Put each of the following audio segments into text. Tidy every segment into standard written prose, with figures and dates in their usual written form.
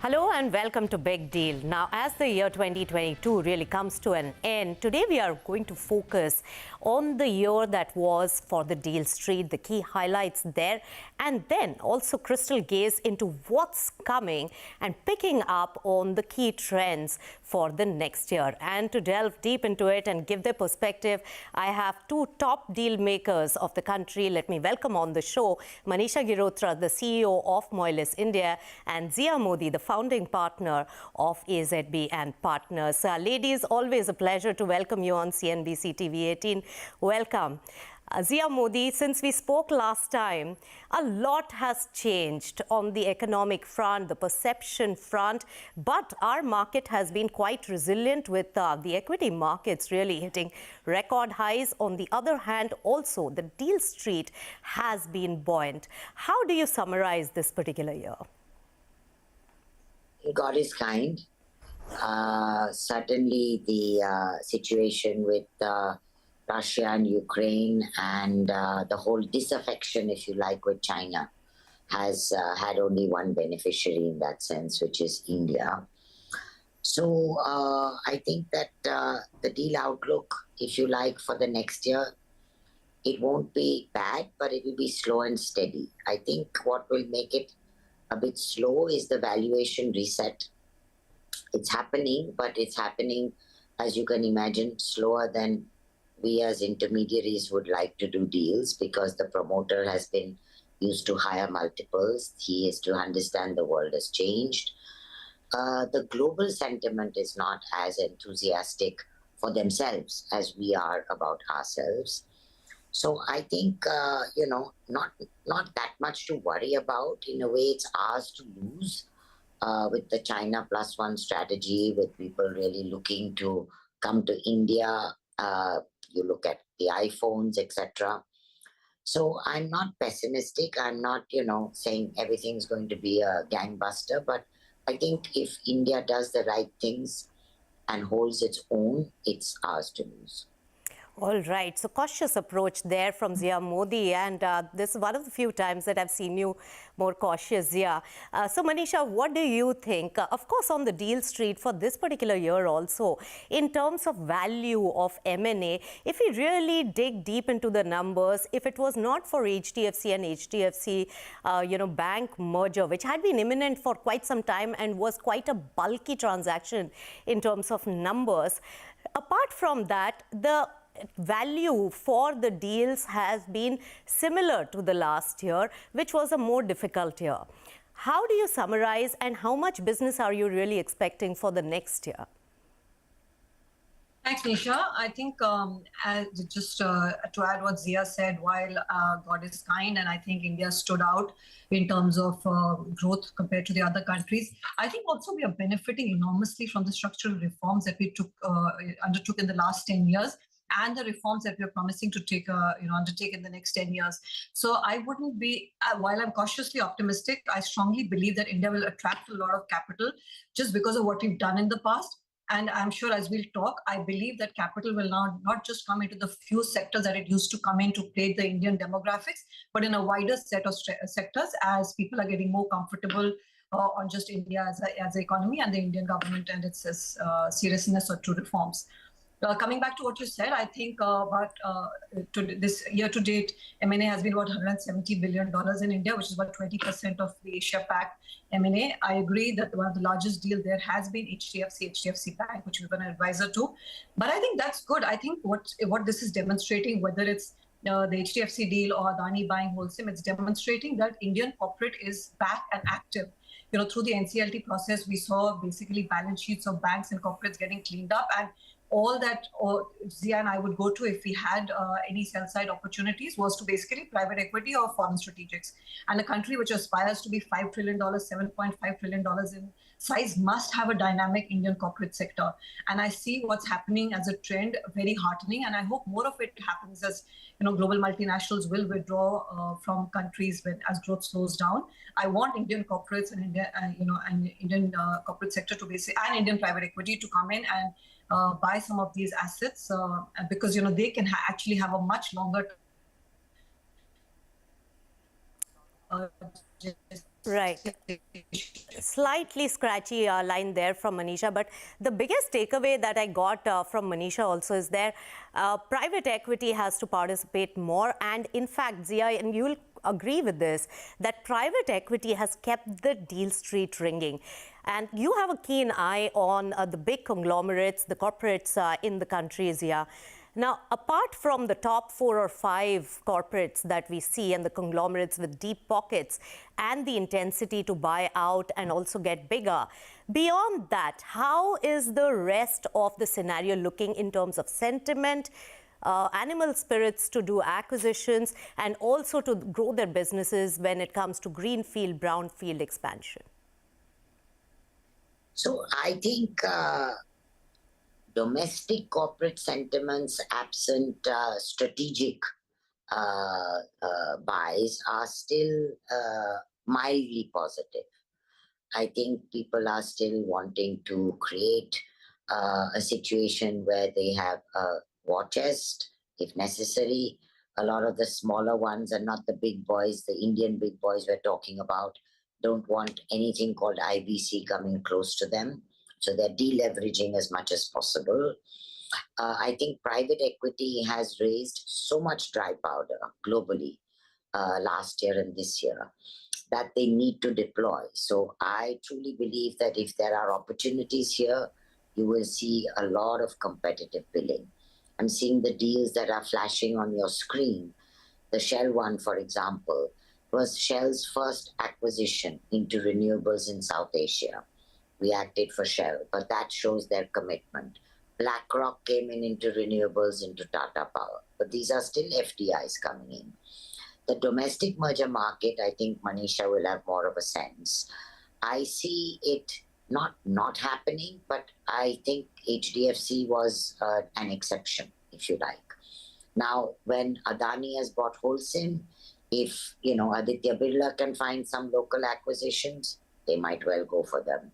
Hello and welcome to Big Deal. Now, as the year 2022 really comes to an end, today we are going to focus on the year that was for the deal street, the key highlights there, and then also crystal gaze into what's coming and picking up on the key trends for the next year. And to delve deep into it and give their perspective, I have two top deal makers of the country. Let me welcome on the show Manisha Girotra, the CEO of Moelis India, and Zia Modi, the founding partner of AZB and Partners. Ladies, always a pleasure to welcome you on CNBC TV 18. Welcome. Zia Modi, since we spoke last time, a lot has changed on the economic front, the perception front, but our market has been quite resilient with the equity markets really hitting record highs. On the other hand, also the deal street has been buoyant. How do you summarize this particular year? God is kind. Certainly the situation with Russia and Ukraine and the whole disaffection, if you like, with China has had only one beneficiary in that sense, which is India. So I think that the deal outlook, if you like, for the next year, it won't be bad, but it will be slow and steady. I think what will make it a bit slow is the valuation reset. It's happening, but it's happening, as you can imagine, slower than we as intermediaries would like to do deals, because the promoter has been used to higher multiples. He is to understand the world has changed. The global sentiment is not as enthusiastic for themselves as we are about ourselves. So I think, not that much to worry about. In a way, it's ours to lose with the China plus one strategy, with people really looking to come to India. You look at the iPhones, etc. So I'm not pessimistic. I'm not, saying everything's going to be a gangbuster. But I think if India does the right things and holds its own, it's ours to lose. All right. So cautious approach there from Zia Modi. And this is one of the few times that I've seen you more cautious, Zia. So Manisha, what do you think? Of course, on the deal street for this particular year also, in terms of value of M&A, if we really dig deep into the numbers, if it was not for HDFC and HDFC, bank merger, which had been imminent for quite some time and was quite a bulky transaction in terms of numbers, apart from that, the value for the deals has been similar to the last year, which was a more difficult year. How do you summarize, and how much business are you really expecting for the next year? Thanks, Nisha. I think just to add what Zia said, while God is kind and I think India stood out in terms of growth compared to the other countries, I think also we are benefiting enormously from the structural reforms that we undertook in the last 10 years. And the reforms that we're promising to undertake in the next 10 years. So I wouldn't be, while I'm cautiously optimistic, I strongly believe that India will attract a lot of capital just because of what we've done in the past. And I'm sure as we'll talk, I believe that capital will now not just come into the few sectors that it used to come in to play the Indian demographics, but in a wider set of sectors as people are getting more comfortable on just India as an economy and the Indian government and its seriousness to reforms. Coming back to what you said, I think this year-to-date, M&A has been about $170 billion in India, which is about 20% of the Asia-Pac M&A. I agree that one of the largest deals there has been HDFC Bank, which we've been an advisor to. But I think that's good. I think what this is demonstrating, whether it's the HDFC deal or Adani buying Holcim, it's demonstrating that Indian corporate is back and active. Through the NCLT process, we saw basically balance sheets of banks and corporates getting cleaned up, and all that Zia and I would go to if we had any sell-side opportunities was to basically private equity or foreign strategics. And a country which aspires to be $5 trillion, $7.5 trillion in size must have a dynamic Indian corporate sector. And I see what's happening as a trend very heartening. And I hope more of it happens as global multinationals will withdraw from countries as growth slows down. I want Indian corporates and Indian corporate sector to and Indian private equity to come in and buy some of these assets because they can actually have a much longer Right. slightly scratchy line there from Manisha, but the biggest takeaway that I got from Manisha also is there private equity has to participate more. And in fact, Zia, and you'll agree with this, that private equity has kept the deal street ringing. And you have a keen eye on the big conglomerates, the corporates in the country, Zia. Now, apart from the top 4 or 5 corporates that we see and the conglomerates with deep pockets and the intensity to buy out and also get bigger, beyond that, how is the rest of the scenario looking in terms of sentiment, animal spirits to do acquisitions and also to grow their businesses when it comes to greenfield, brownfield expansion? So I think domestic corporate sentiments absent strategic buys are still mildly positive. I think people are still wanting to create a situation where they have a war chest if necessary. A lot of the smaller ones and not the big boys, the Indian big boys we're talking about, don't want anything called IBC coming close to them. So they're deleveraging as much as possible. I think private equity has raised so much dry powder globally last year and this year that they need to deploy. So I truly believe that if there are opportunities here, you will see a lot of competitive bidding. I'm seeing the deals that are flashing on your screen. The Shell one, for example, was Shell's first acquisition into renewables in South Asia. We acted for Shell, but that shows their commitment. BlackRock came into renewables into Tata Power, but these are still FDIs coming in. The domestic merger market, I think Manisha will have more of a sense. I see it not happening, but I think HDFC was an exception, if you like. Now, when Adani has bought Holcim, if Aditya Birla can find some local acquisitions, they might well go for them.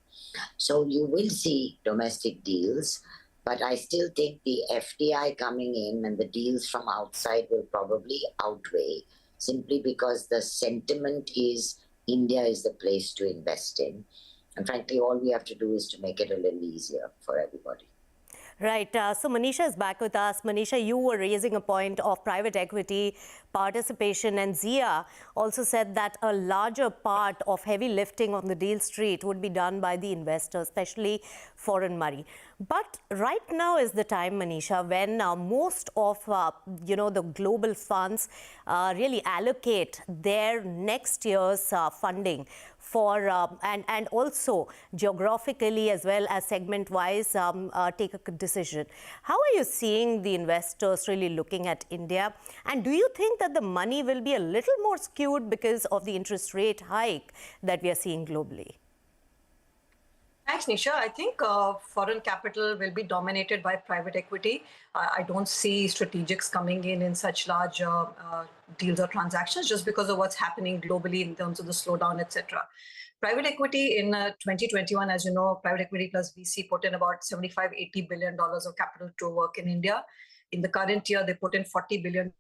So you will see domestic deals, but I still think the FDI coming in and the deals from outside will probably outweigh, simply because the sentiment is India is the place to invest in. And frankly, all we have to do is to make it a little easier for everybody. Right. So Manisha is back with us. Manisha, you were raising a point of private equity participation, and Zia also said that a larger part of heavy lifting on the deal street would be done by the investors, especially foreign money. But right now is the time, Manisha, when most of the global funds really allocate their next year's funding for and also geographically as well as segment-wise take a decision. How are you seeing the investors really looking at India? And do you think that the money will be a little more skewed because of the interest rate hike that we are seeing globally? Thanks, Nisha. I think foreign capital will be dominated by private equity. I don't see strategics coming in such large deals or transactions just because of what's happening globally in terms of the slowdown, etc. Private equity in 2021, as you know, private equity plus VC put in about $75–80 billion of capital to work in India. In the current year, they put in $40 billion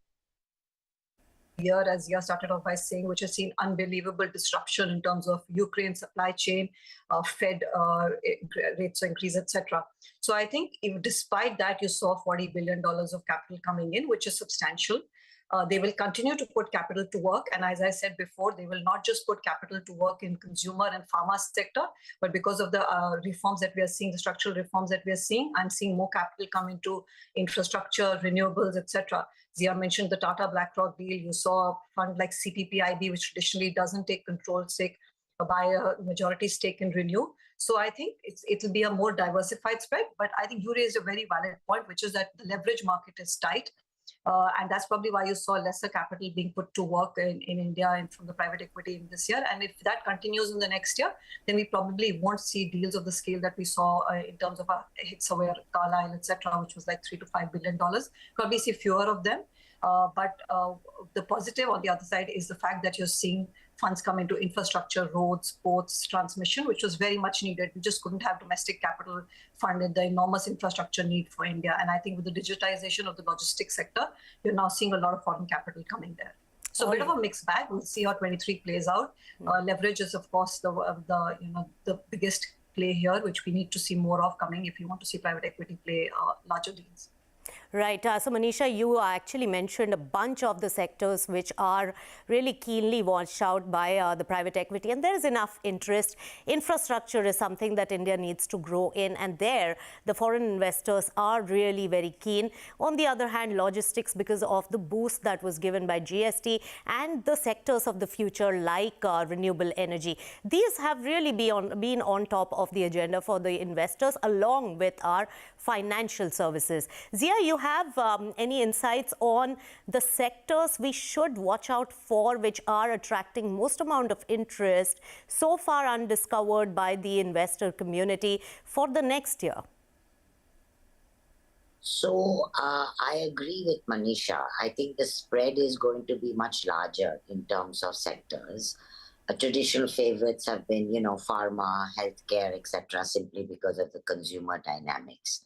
year, as Zia started off by saying, which has seen unbelievable disruption in terms of Ukraine supply chain, Fed rates increase, etc. So I think despite that, you saw $40 billion of capital coming in, which is substantial. They will continue to put capital to work. And as I said before, they will not just put capital to work in consumer and pharma sector, but because of the reforms that we are seeing, the structural reforms that we are seeing, I'm seeing more capital come into infrastructure, renewables, etc. Zia mentioned the Tata BlackRock deal. You saw a fund like CPPIB, which traditionally doesn't take control stake, buy a majority stake in Renew. So I think it'll be a more diversified spread. But I think you raised a very valid point, which is that the leverage market is tight. And that's probably why you saw lesser capital being put to work in India and from the private equity in this year. And if that continues in the next year, then we probably won't see deals of the scale that we saw in terms of Hitsaware, Carlyle, etc., which was like $3 to $5 billion. Probably see fewer of them. But the positive on the other side is the fact that you're seeing funds come into infrastructure, roads, ports, transmission, which was very much needed. We just couldn't have domestic capital funded the enormous infrastructure need for India. And I think with the digitization of the logistics sector, you're now seeing a lot of foreign capital coming there. So a bit of a mixed bag. We'll see how 23 plays out. Leverage is, of course, the biggest play here, which we need to see more of coming if you want to see private equity play larger deals. Right. So, Manisha, you actually mentioned a bunch of the sectors which are really keenly watched out by the private equity, and there is enough interest. Infrastructure is something that India needs to grow in, and there the foreign investors are really very keen. On the other hand, logistics, because of the boost that was given by GST, and the sectors of the future like renewable energy. These have really been on top of the agenda for the investors, along with our financial services. Zia, you have any insights on the sectors we should watch out for, which are attracting most amount of interest so far undiscovered by the investor community for the next year? So I agree with Manisha. I think the spread is going to be much larger in terms of sectors. Traditional favorites have been, pharma, healthcare, etc., simply because of the consumer dynamics.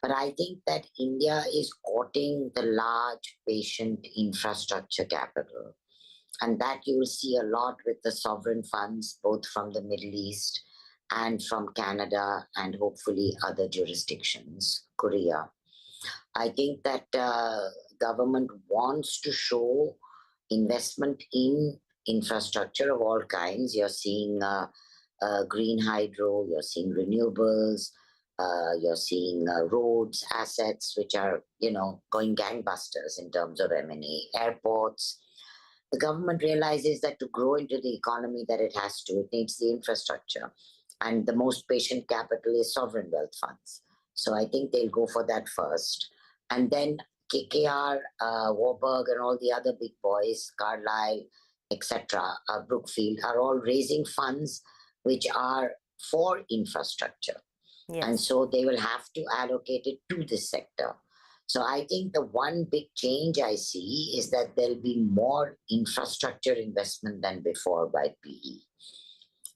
But I think that India is courting the large patient infrastructure capital. And that you will see a lot with the sovereign funds, both from the Middle East and from Canada and hopefully other jurisdictions, Korea. I think that government wants to show investment in infrastructure of all kinds. You're seeing green hydro, you're seeing renewables, you're seeing roads, assets, which are, going gangbusters in terms of M&A, airports. The government realizes that to grow into the economy that it has to, it needs the infrastructure. And the most patient capital is sovereign wealth funds. So I think they'll go for that first. And then KKR, Warburg, and all the other big boys, Carlyle, etc., Brookfield, are all raising funds which are for infrastructure. Yes. And so they will have to allocate it to this sector. So I think the one big change I see is that there'll be more infrastructure investment than before by PE.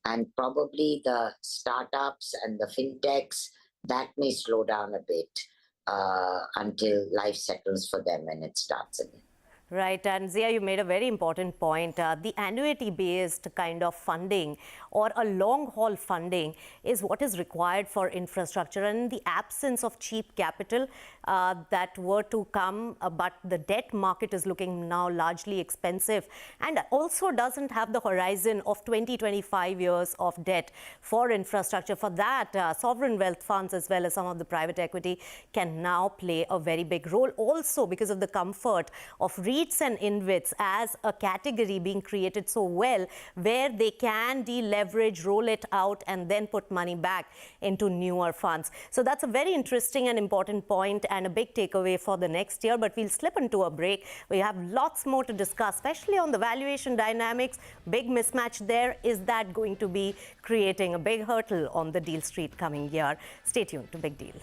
And probably the startups and the fintechs, that may slow down a bit until life settles for them and it starts again. Right, and Zia, you made a very important point. The annuity-based kind of funding or a long-haul funding is what is required for infrastructure. And in the absence of cheap capital that were to come, but the debt market is looking now largely expensive and also doesn't have the horizon of 20-25 years of debt for infrastructure. For that, sovereign wealth funds as well as some of the private equity can now play a very big role. Also, because of the comfort of REITs and InvITs as a category being created so well, where they can deleverage, roll it out, and then put money back into newer funds. So that's a very interesting and important point and a big takeaway for the next year. But we'll slip into a break. We have lots more to discuss, especially on the valuation dynamics. Big mismatch there. Is that going to be creating a big hurdle on the deal street coming year? Stay tuned to Big Deal.